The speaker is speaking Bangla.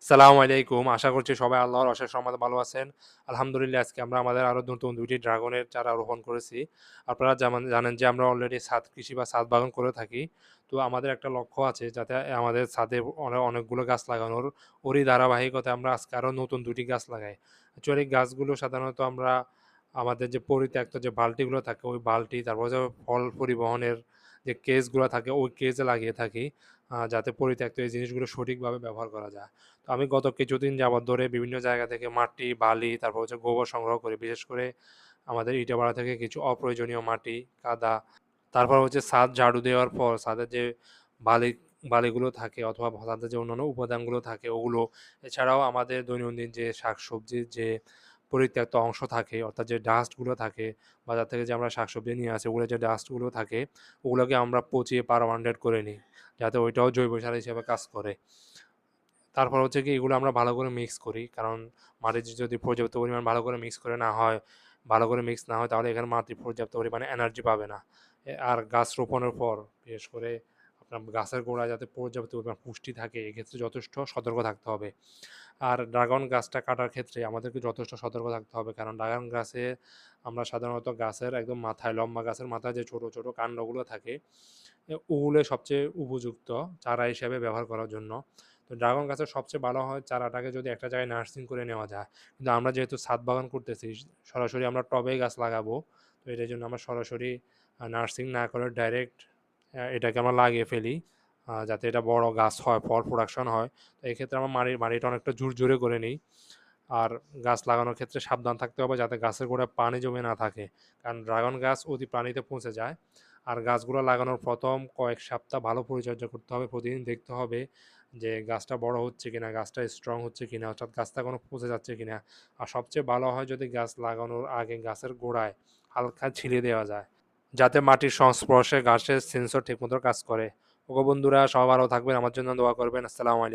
সালামু আলাইকুম। আশা করছি সবাই আল্লাহর অশেষ রহমতে ভালো আছেন। আলহামদুলিল্লাহ আজকে আমরা আমাদের আরো নতুন ২ টি ড্রাগনের চারা রোপণ করেছি। আপনারা জানেন যে আমরা অলরেডি ছাদ কৃষি বা ছাদ বাগান করে থাকি। তো আমাদের একটা লক্ষ্য আছে যাতে আমাদের ছাদে অনেকগুলো গাছ লাগানোর। ওরই ধারাবাহিকতায় আমরা আজকে আরো নতুন ২ টি গাছ লাগাই। অ্যাকচুয়ালি গাছগুলো সাধারণত আমরা আমাদের যে পরিত্যক্ত যে বালতিগুলো থাকে ওই বালতি, তারপর যে ফল পরিবহনের যে কেসগুলো থাকে ওই কেসে লাগিয়ে থাকি। যাতে পরিত্যক্ত এই জিনিসগুলো সঠিকভাবে ব্যবহার করা যায়। তো আমি গত কিছুদিন যাবৎ ধরে বিভিন্ন জায়গা থেকে মাটি, বালি, তারপর হচ্ছে গোবর সংগ্রহ করি। বিশেষ করে আমাদের ইটাপাড়া থেকে কিছু অপ্রয়োজনীয় মাটি, কাদা, তারপর হচ্ছে ছাদ ঝাড়ু দেওয়ার পর ছাদের যে বালি বালিগুলো থাকে অথবা ছাদের যে অন্যান্য উপাদানগুলো থাকে ওগুলো, এছাড়াও আমাদের দৈনন্দিন যে শাকসবজির যে পরিত্যক্ত অংশ থাকে অর্থাৎ যে ডাস্টগুলো থাকে, বাজার থেকে যে আমরা শাকসবজি নিয়ে আসি ওগুলো যে ডাস্টগুলো থাকে ওগুলোকে আমরা পচিয়ে পারমানেন্ট করে নিই, যাতে ওইটাও জৈব সার হিসেবে কাজ করে। তারপর হচ্ছে কি এগুলো আমরা ভালো করে মিক্স করি। কারণ মাটিতে যদি পর্যাপ্ত পরিমাণ ভালো করে মিক্স করে না হয়, ভালো করে মিক্স না হয় তাহলে এখানে মাটি পর্যাপ্ত পরিমাণে এনার্জি পাবে না। আর গাছ রোপণের পর বিশেষ করে আপনার গাছের গোড়ায় যাতে পর্যাপ্ত পরিমাণ পুষ্টি থাকে এক্ষেত্রে যথেষ্ট সতর্ক থাকতে হবে। আর ড্রাগন গাছটা কাটার ক্ষেত্রে আমাদেরকে যথেষ্ট সতর্ক থাকতে হবে। কারণ ড্রাগন গাছে আমরা সাধারণত গাছের একদম মাথায় লম্বা গাছের মাথায় যে ছোট, ছোট কান্ডগুলো থাকে ওগুলো সবচেয়ে উপযুক্ত চারা হিসেবে ব্যবহার করার জন্য। তো ড্রাগন গাছের সবচেয়ে ভালো হয় চারাটাকে যদি একটা জায়গায় নার্সিং করে নেওয়া যায়। কিন্তু আমরা যেহেতু ছাদ বাগান করতেছি, সরাসরি আমরা টবেই গাছ লাগাবো। তো এটার জন্য আমরা সরাসরি নার্সিং না করে ডাইরেক্ট এটাকে আমরা লাগিয়ে ফেলি। যাতে এটা বড় গাছ হয়, ফল প্রোডাকশন হয়। তো এক্ষেত্রে আমরা মাটিটা অনেকটা ঝুরঝুরে করে নিই। আর গাছ লাগানোর ক্ষেত্রে সাবধান থাকতে হবে যাতে গাছের গোড়ায় পানি জমে না থাকে। কারণ ড্রাগন গাছ অতি পানিতে পচে যায়। আর গাছগুলো লাগানোর প্রথম কয়েক সপ্তাহ ভালো পরিচর্যা করতে হবে। প্রতিদিন দেখতে হবে যে গাছটা বড় হচ্ছে কিনা, গাছটা স্ট্রং হচ্ছে কিনা, অর্থাৎ গাছটা কোনো পচে যাচ্ছে কিনা। আর সবচেয়ে ভালো হয় যদি গাছ লাগানোর আগে গাছের গোড়ায় হালকা ছিটিয়ে দেওয়া যায়, যাতে মাটির সংস্পর্শে গাছের সেন্সর ঠিকমতো কাজ করে। ওগো বন্ধুরা, সবাই ভালো থাকবেন, আমার জন্য দোয়া করবেন। আসসালামু আলাইকুম।